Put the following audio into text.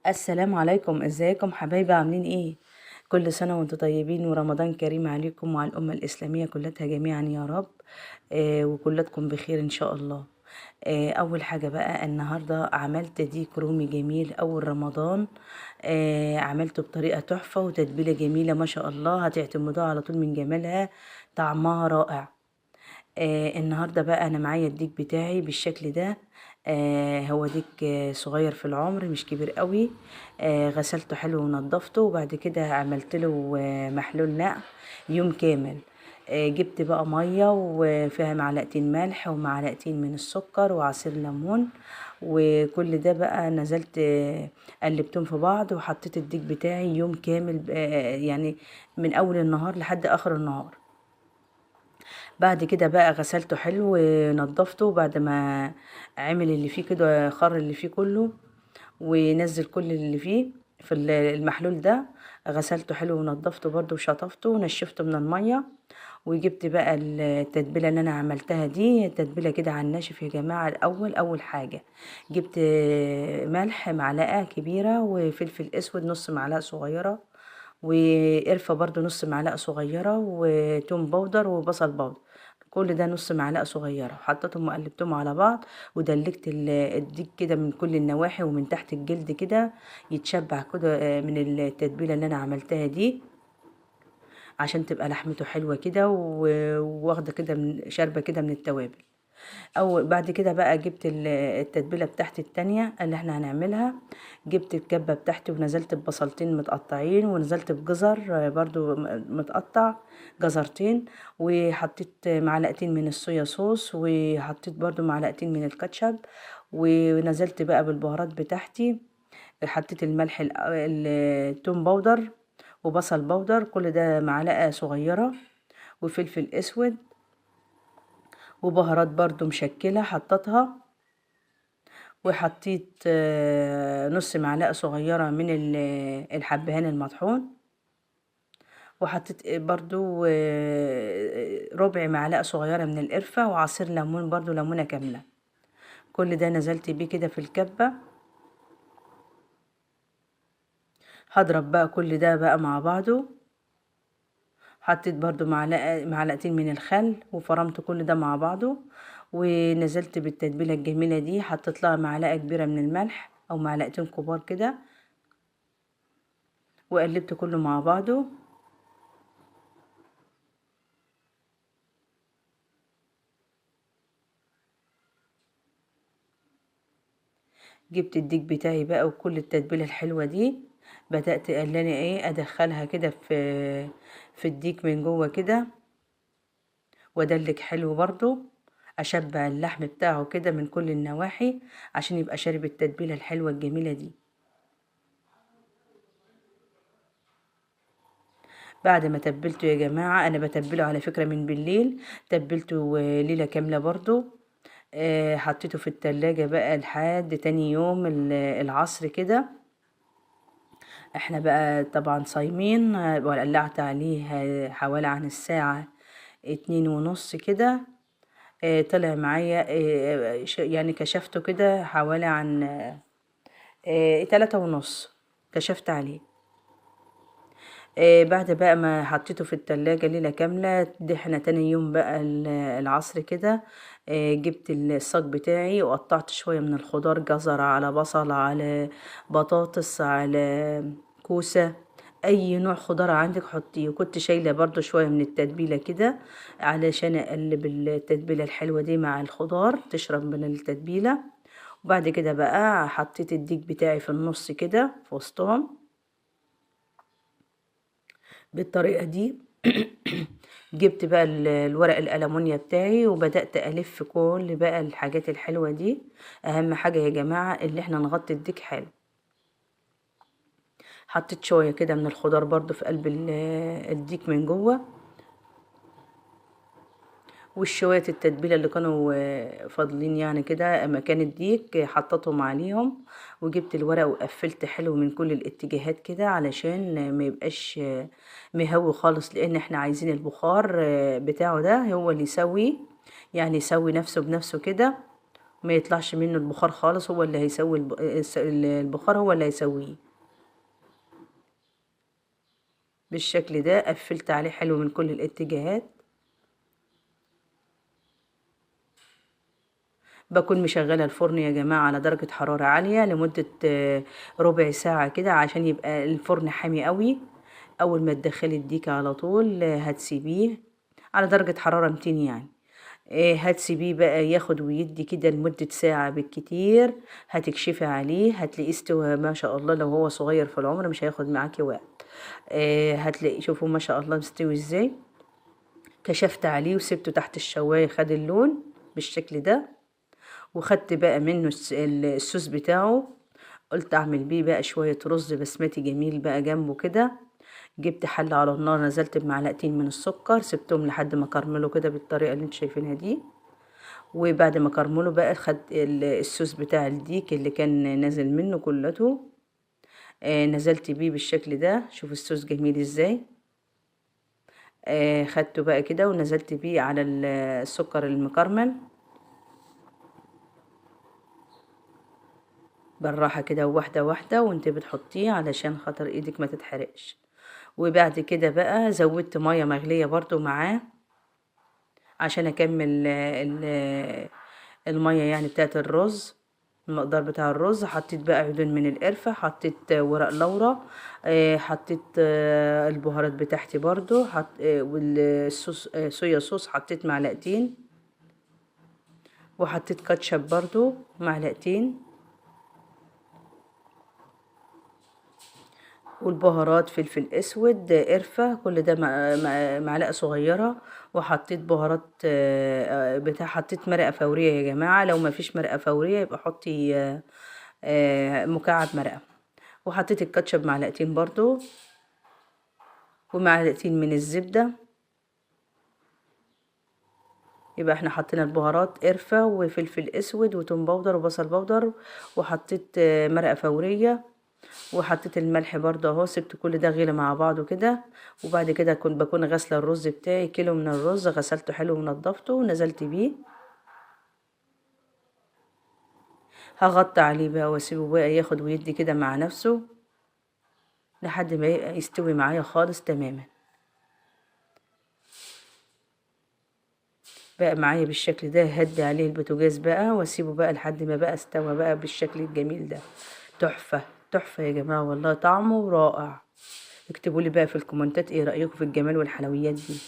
السلام عليكم، ازيكم حبايبي؟ عاملين ايه؟ كل سنة وانتم طيبين ورمضان كريم عليكم وعلى الأمة الإسلامية كلها جميعا يا رب. وكلتكم بخير إن شاء الله. أول حاجة بقى النهاردة عملت ديك رومي جميل أول رمضان. عملته بطريقة تحفة وتتبيلة جميلة ما شاء الله، هتعتمدوها على طول من جمالها. طعمها رائع. النهاردة بقى أنا معايا الديك بتاعي بالشكل ده. هو ديك صغير في العمر مش كبير قوي. غسلته حلو ونضفته وبعد كده عملت له محلول نقع يوم كامل. جبت بقى مية وفيها معلقتين ملح ومعلقتين من السكر وعصير ليمون. وكل ده بقى نزلت قلبتهم في بعض وحطيت الديك بتاعي يوم كامل، يعني من أول النهار لحد آخر النهار. بعد كده بقى غسلته حلو ونضفته بعد ما عمل اللي فيه كده، خر اللي فيه كله ونزل كل اللي فيه في المحلول ده. غسلته حلو ونضفته برضو وشطفته ونشفته من المية. وجبت بقى التتبيله اللي انا عملتها دي تتبيله كده على الناشف يا جماعه. اول حاجه جبت ملح معلقه كبيره وفلفل اسود نص معلقه صغيره وقرفه برضو نص معلقه صغيره وتوم باودر وبصل باودر. كل ده نص معلقه صغيره، حطيتهم وقلبتهم على بعض. ودلكت الديك كده من كل النواحي ومن تحت الجلد كده يتشبع كده من التتبيله اللي انا عملتها دي، عشان تبقى لحمته حلوة كده واخدة كده من شاربة كده من التوابل. او بعد كده بقى جبت التتبيلة بتاعتي التانية اللي احنا هنعملها. جبت الكبة بتاعتي ونزلت ببصلتين متقطعين ونزلت بجزر برضو متقطع، جزرتين. وحطيت معلقتين من الصويا صوص وحطيت برضو معلقتين من الكاتشب. ونزلت بقى بالبهارات بتاعتي. حطيت الملح التوم باودر وبصل باودر كل ده معلقة صغيرة، وفلفل اسود وبهارات برضو مشكلة حطتها. وحطيت نص معلقة صغيرة من الحبهان المطحون. وحطيت برضو ربع معلقة صغيرة من القرفة وعصير ليمون برضو ليمونة كاملة. كل ده نزلت بيه كده في الكبة. هضرب بقى كل ده بقى مع بعضه. حطيت برضو معلقتين من الخل وفرمت كل ده مع بعضه. ونزلت بالتتبيلة الجميلة دي، حطيت لها معلقة كبيرة من الملح او معلقتين كبار كده وقلبت كله مع بعضه. جبت الديك بتاعي بقى وكل التتبيلة الحلوة دي، بدأت قال انا ايه ادخلها كده في الديك من جوه كده وادلك حلو برضو، اشبع اللحم بتاعه كده من كل النواحي عشان يبقى شارب التتبيلة الحلوة الجميلة دي. بعد ما تبلته يا جماعة، انا بتبله على فكرة من بالليل، تبلته ليلة كاملة برضو. حطيته في التلاجة بقى لحد تاني يوم العصر كده. احنا بقى طبعا صايمين، وقلعت عليه حوالي عن الساعة 2:30 كده. طلع معايا يعني كشفته كده حوالي عن 3:30 كشفت عليه. بعد بقى ما حطيته في التلاجة ليلة كاملة، دحنا تاني يوم بقى العصر كده. جبت الصاج بتاعي وقطعت شوية من الخضار، جزر على بصل على بطاطس على كوسة، اي نوع خضار عندك حطيه. وكنت شايلة برضو شوية من التتبيلة كده علشان اقلب التتبيلة الحلوة دي مع الخضار تشرب من التتبيلة. وبعد كده بقى حطيت الديك بتاعي في النص كده في وسطهم بالطريقة دي. جبت بقى الورق الألمونيا بتاعي وبدأت ألف كل بقى الحاجات الحلوة دي. أهم حاجة يا جماعة اللي احنا نغطي الديك حلو. حطيت شوية كده من الخضار برضو في قلب الديك من جوه، والشوية التتبيلة اللي كانوا فاضلين يعني كده مكان الديك حطيتهم عليهم. وجبت الورق وقفلت حلو من كل الاتجاهات كده علشان ما يبقاش مهوي خالص، لان احنا عايزين البخار بتاعه ده هو اللي يسوي، يعني يسوي نفسه بنفسه كده ما يطلعش منه البخار خالص، هو اللي هيسوي البخار هو اللي هيسويه. بالشكل ده قفلت عليه حلو من كل الاتجاهات. بكون مشغلة الفرن يا جماعة على درجة حرارة عالية لمدة ربع ساعة كده عشان يبقى الفرن حامي قوي. اول ما تدخلي الديك على طول هتسيبيه على درجة حرارة 200 يعني. هتسيبيه بقى ياخد ويدي كده لمدة ساعة بالكتير. هتكشفي عليه هتلاقيه استوى ما شاء الله. لو هو صغير في العمر مش هياخد معاكي وقت. هتلاقي شوفوا ما شاء الله مستوي ازاي. كشفت عليه وسبته تحت الشواية خد اللون بالشكل ده. وخدت بقى منه الصوص بتاعه. قلت اعمل بيه بقى شوية رز بسمتي جميل بقى جنبه كده. جبت حلة على النار نزلت بمعلقتين من السكر سبتهم لحد ما كرملوا كده بالطريقة اللي انتوا شايفينها دي. وبعد ما كرملوا بقى خد الصوص بتاع الديك اللي كان نازل منه كلته. نزلت بيه بالشكل ده. شوف الصوص جميل ازاي. خدته بقى كده ونزلت بيه على السكر المكرمل بالراحة كده واحدة واحدة وانت بتحطيه علشان خاطر ايدك ما تتحرقش. وبعد كده بقى زودت مية مغلية برضو معاه عشان اكمل المية يعني بتاعت الرز. المقدار بتاع الرز حطيت بقى عيدون من القرفة حطيت ورق لورا. حطيت البهارات بتاعتي برضو والصوص صويا صوص حطيت معلقتين. وحطيت كاتشب برضو معلقتين. والبهارات فلفل اسود قرفة كل ده معلقة صغيرة. وحطيت بهارات بتاع حطيت مرقة فورية يا جماعة. لو ما فيش مرقة فورية يبقى حطي مكعب مرقة. وحطيت الكاتشب معلقتين برضو. ومعلقتين من الزبدة. يبقى احنا حطينا البهارات قرفة وفلفل اسود وتوم باودر وبصل باودر. وحطيت مرقة فورية. وحطيت الملح برضه اهو سبت كل ده غلي مع بعضه كده. وبعد كده كنت بكون غاسله الرز بتاعي كيلو من الرز غسلته حلو ونضفته ونزلت بيه. هغطي عليه بقى واسيبه بقى ياخد ويدي كده مع نفسه لحد ما يبقى يستوي معايا خالص تماما. بقى معايا بالشكل ده هدي عليه البوتاجاز بقى واسيبه بقى لحد ما بقى استوى بقى بالشكل الجميل ده. تحفة تحفة يا جماعة والله طعمه رائع. اكتبوا لي بقى في الكومنتات ايه رأيكم في الجمال والحلويات دي.